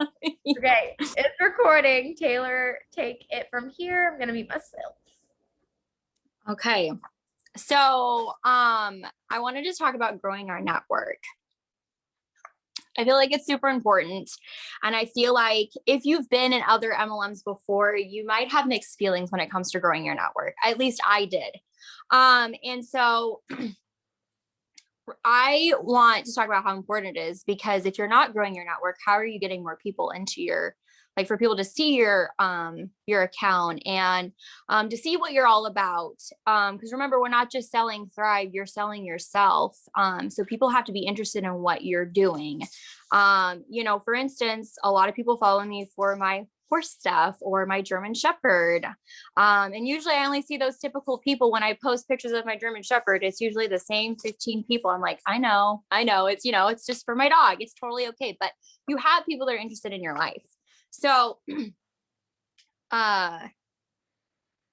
Okay, it's recording. Taylor, take it from here. I'm gonna mute myself. Okay. So, I wanted to talk about growing our network. I feel like it's super important. And I feel like if you've been in other MLMs before, you might have mixed feelings when it comes to growing your network. At least I did. And so I want to talk about how important it is, because if you're not growing your network, how are you getting more people into your, like, for people to see your account and to see what you're all about, because remember, we're not just selling Thrive, you're selling yourself. So people have to be interested in what you're doing. For instance, a lot of people follow me for my horse stuff or my German Shepherd. And usually I only see those typical people when I post pictures of my German Shepherd. It's usually the same 15 people. I'm like, I know it's, it's just for my dog. It's totally okay. But you have people that are interested in your life. So,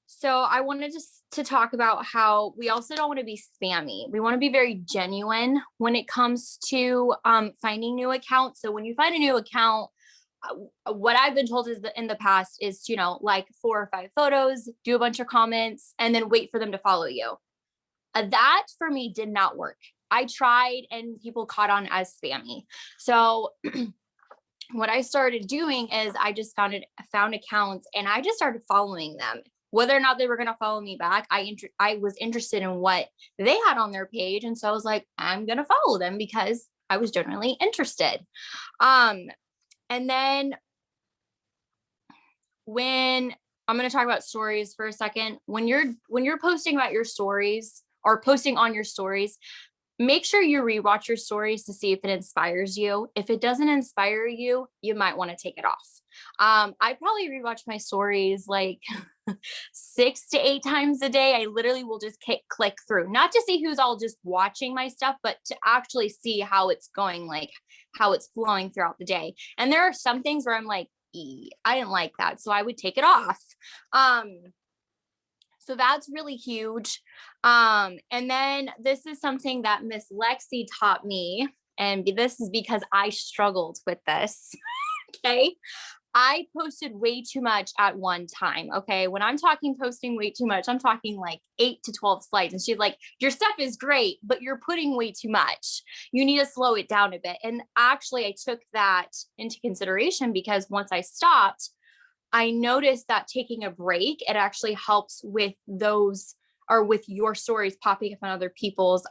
so I wanted to talk about how we also don't want to be spammy. We want to be very genuine when it comes to finding new accounts. So when you find a new account, what I've been told is that in the past is, like 4 or 5 photos, do a bunch of comments, and then wait for them to follow you. That for me did not work. I tried and people caught on as spammy. So what I started doing is I just found accounts and I just started following them. Whether or not they were going to follow me back, I was interested in what they had on their page. And so I was like, I'm going to follow them because I was generally interested. And then when I'm going to talk about stories for a second, when you're posting about your stories or posting on your stories, make sure you rewatch your stories to see if it inspires you. If it doesn't inspire you, you might want to take it off. I probably rewatch my stories like 6 to 8 times a day. I literally will just click through, not to see who's all just watching my stuff, but to actually see how it's going, like how it's flowing throughout the day. And there are some things where I'm like, I didn't like that, so I would take it off. So that's really huge. And then this is something that Miss Lexi taught me, and this is because I struggled with this. Okay. I posted way too much at one time. Okay. When I'm talking posting way too much, I'm talking like 8 to 12 slides. And she's like, your stuff is great, but you're putting way too much. You need to slow it down a bit. And actually, I took that into consideration because once I stopped, I noticed that taking a break, it actually helps with those, or with your stories popping up on other people's,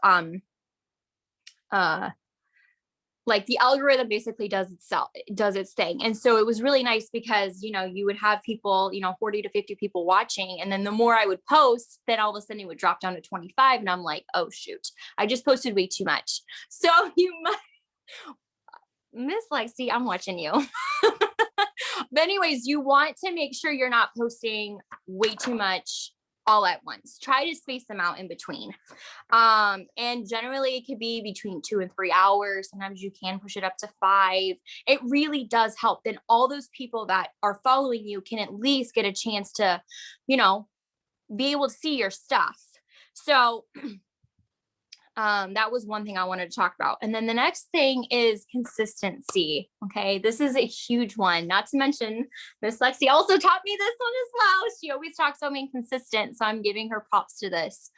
like the algorithm basically does its thing. And so it was really nice because, you would have people, 40 to 50 people watching. And then the more I would post, then all of a sudden it would drop down to 25. And I'm like, oh shoot, I just posted way too much. So you might, Miss Lexi, I'm watching you. But anyways, you want to make sure you're not posting way too much all at once. Try to space them out in between. And generally it could be between 2 and 3 hours. Sometimes you can push it up to 5. It really does help. Then all those people that are following you can at least get a chance to, be able to see your stuff. So that was one thing I wanted to talk about. And then the next thing is consistency. Okay. This is a huge one, not to mention Miss Lexi also taught me this one as well. She always talks about being consistent. So I'm giving her props to this.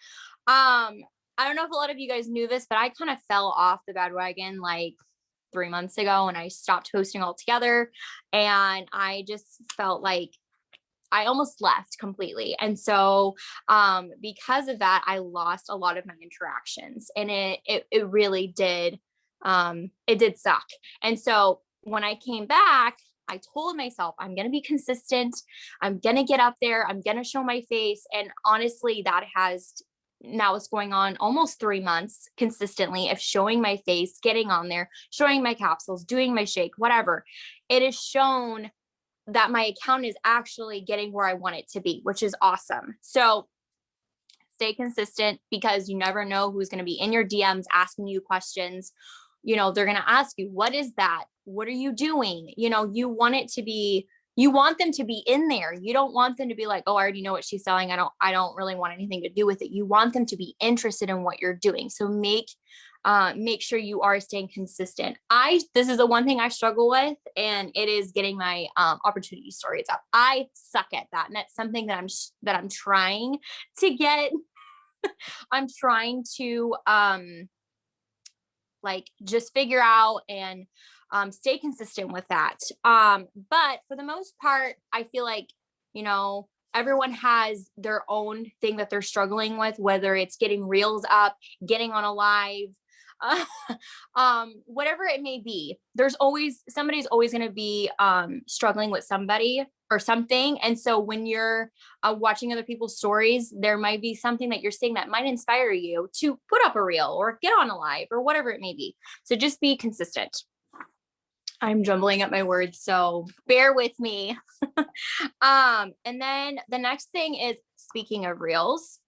I don't know if a lot of you guys knew this, but I kind of fell off the bandwagon like 3 months ago and I stopped posting altogether. And I just felt like I almost left completely. And so because of that, I lost a lot of my interactions, and it really did. It did suck. And so when I came back, I told myself, I'm going to be consistent. I'm going to get up there. I'm going to show my face. And honestly, now it's going on almost 3 months consistently of showing my face, getting on there, showing my capsules, doing my shake, whatever. It has shown that my account is actually getting where I want it to be, which is awesome. So stay consistent, because you never know who's going to be in your DMs asking you questions. They're going to ask you, what is that? What are you doing? You want them to be in there. You don't want them to be like, oh, I already know what she's selling. I don't really want anything to do with it. You want them to be interested in what you're doing. So make make sure you are staying consistent. This is the one thing I struggle with, and it is getting my opportunity stories up. I suck at that, and that's something that I'm trying to get. I'm trying to like just figure out and stay consistent with that. But for the most part, I feel like, you know, everyone has their own thing that they're struggling with, whether it's getting reels up, getting on a live, whatever it may be. Somebody's always going to be struggling with somebody or something. And so when you're watching other people's stories, there might be something that you're seeing that might inspire you to put up a reel or get on a live or whatever it may be. So just be consistent. I'm jumbling up my words, so bear with me. And then the next thing is, speaking of reels,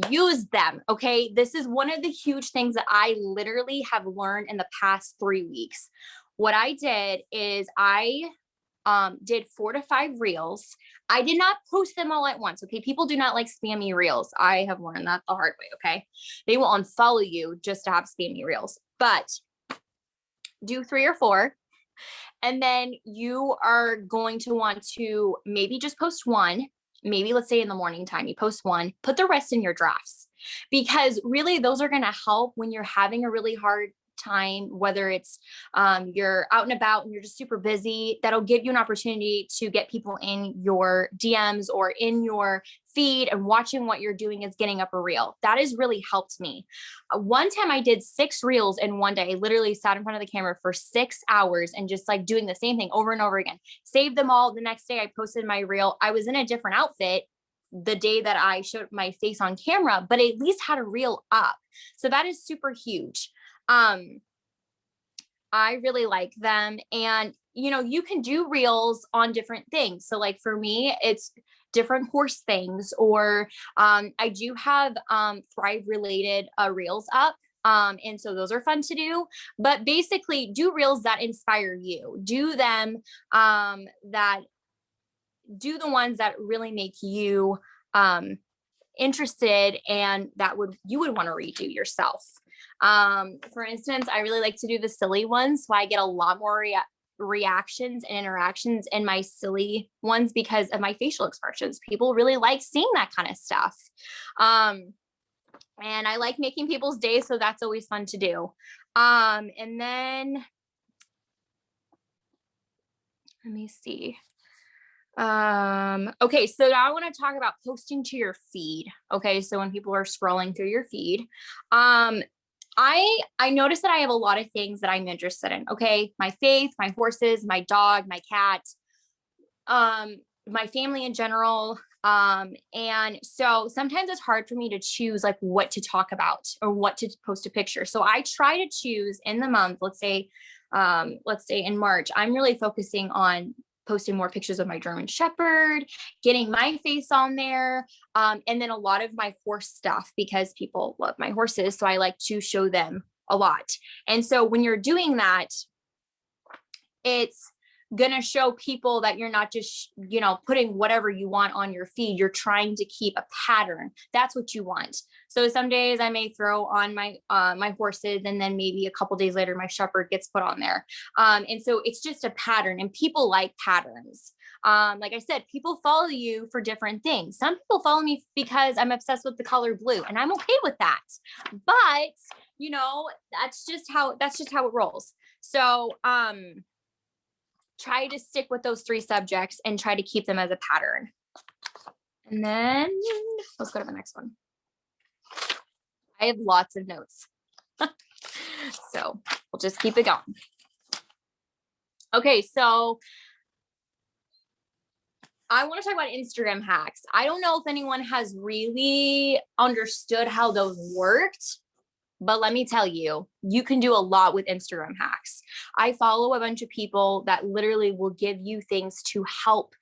use them. Okay. This is one of the huge things that I literally have learned in the past 3 weeks. What I did is I did 4 to 5 reels. I did not post them all at once. Okay. People do not like spammy reels. I have learned that the hard way. Okay. They will unfollow you just to have spammy reels, but do 3 or 4. And then you are going to want to maybe just post one. Maybe let's say in the morning time, you post one, put the rest in your drafts, because really those are going to help when you're having a really hard time, whether it's you're out and about and you're just super busy. That'll give you an opportunity to get people in your DMs or in your feed, and watching what you're doing is getting up a reel. That has really helped me. One time I did 6 reels in one day. I literally sat in front of the camera for 6 hours and just like doing the same thing over and over again. Saved them all. The next day I posted my reel. I was in a different outfit the day that I showed my face on camera, but at least had a reel up. So that is super huge. I really like them. And, you know, you can do reels on different things. So like for me, it's different horse things, or I do have Thrive related reels up. And so those are fun to do, but basically do reels that inspire you. Do them do the ones that really make you interested, and you would want to redo yourself. For instance, I really like to do the silly ones, so I get a lot more reactions and interactions in my silly ones because of my facial expressions. People really like seeing that kind of stuff. And I like making people's days, so that's always fun to do. And then let me see. Okay, so now I want to talk about posting to your feed. Okay, so when people are scrolling through your feed, I noticed that I have a lot of things that I'm interested in. Okay, my faith, my horses, my dog, my cat, my family in general. And so sometimes it's hard for me to choose like what to talk about or what to post a picture. So I try to choose in the month, let's say in March, I'm really focusing on posting more pictures of my German Shepherd, getting my face on there, and then a lot of my horse stuff, because people love my horses. So I like to show them a lot. And so when you're doing that, it's going to show people that you're not just, you know, putting whatever you want on your feed. You're trying to keep a pattern. That's what you want. So some days I may throw on my my horses, and then maybe a couple days later my shepherd gets put on there. And so it's just a pattern, and people like patterns. Like I said, people follow you for different things. Some people follow me because I'm obsessed with the color blue, and I'm okay with that. But you know, that's just how it rolls. So try to stick with those 3 subjects and try to keep them as a pattern. And then let's go to the next one. I have lots of notes. So we'll just keep it going. Okay, so I want to talk about Instagram hacks. I don't know if anyone has really understood how those worked, but let me tell you, you can do a lot with Instagram hacks. I follow a bunch of people that literally will give you things to help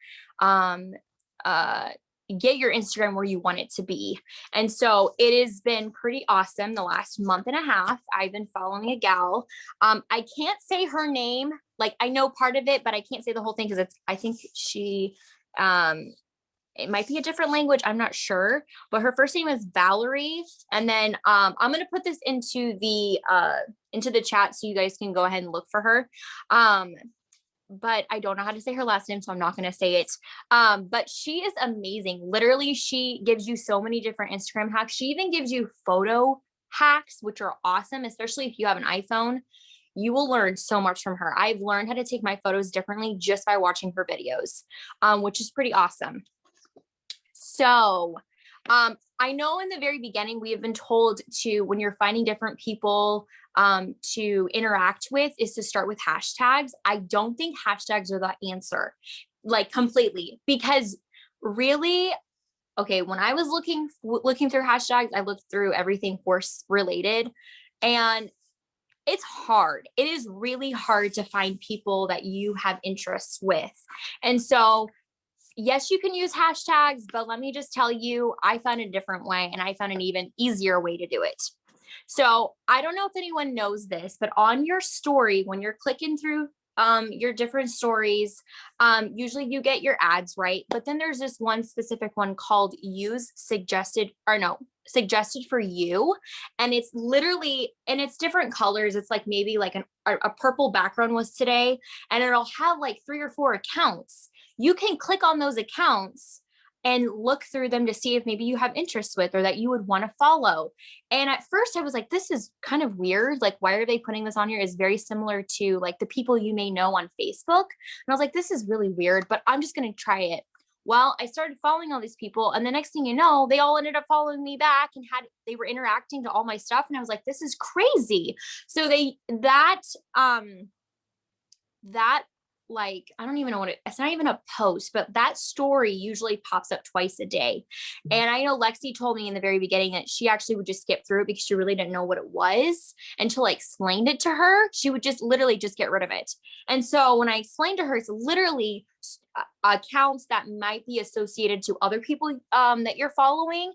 get your Instagram where you want it to be. And so it has been pretty awesome the last month and a half. I've been following a gal. I can't say her name. Like I know part of it, but I can't say the whole thing because I think she It might be a different language. I'm not sure, but her first name is Valerie. And then I'm gonna put this into the chat so you guys can go ahead and look for her. But I don't know how to say her last name, so I'm not going to say it. But she is amazing. Literally, she gives you so many different Instagram hacks. She even gives you photo hacks, which are awesome, especially if you have an iPhone. You will learn so much from her. I've learned how to take my photos differently just by watching her videos, which is pretty awesome. So I know in the very beginning, we have been told to, when you're finding different people to interact with, is to start with hashtags. I don't think hashtags are the answer, like completely, because really, okay, when I was looking through hashtags, I looked through everything horse related, and it's hard. It is really hard to find people that you have interests with. And so yes, you can use hashtags, but let me just tell you, I found a different way, and I found an even easier way to do it. So I don't know if anyone knows this, but on your story, when you're clicking through your different stories, usually you get your ads, right? But then there's this one specific one called suggested for you. And it's literally, and it's different colors. It's like maybe like a purple background was today, and it'll have like 3 or 4 accounts. You can click on those accounts and look through them to see if maybe you have interests with or that you would want to follow. And at first I was like, this is kind of weird. Like, why are they putting this on here? Is very similar to like the people you may know on Facebook. And I was like, this is really weird, but I'm just going to try it. Well, I started following all these people, and the next thing you know, they all ended up following me back, and they were interacting to all my stuff. And I was like, this is crazy. So that like, I don't even know it's not even a post, but that story usually pops up twice a day. And I know Lexi told me in the very beginning that she actually would just skip through it because she really didn't know what it was until I explained it to her. She would just literally just get rid of it. And so when I explained to her, it's literally accounts that might be associated to other people that you're following.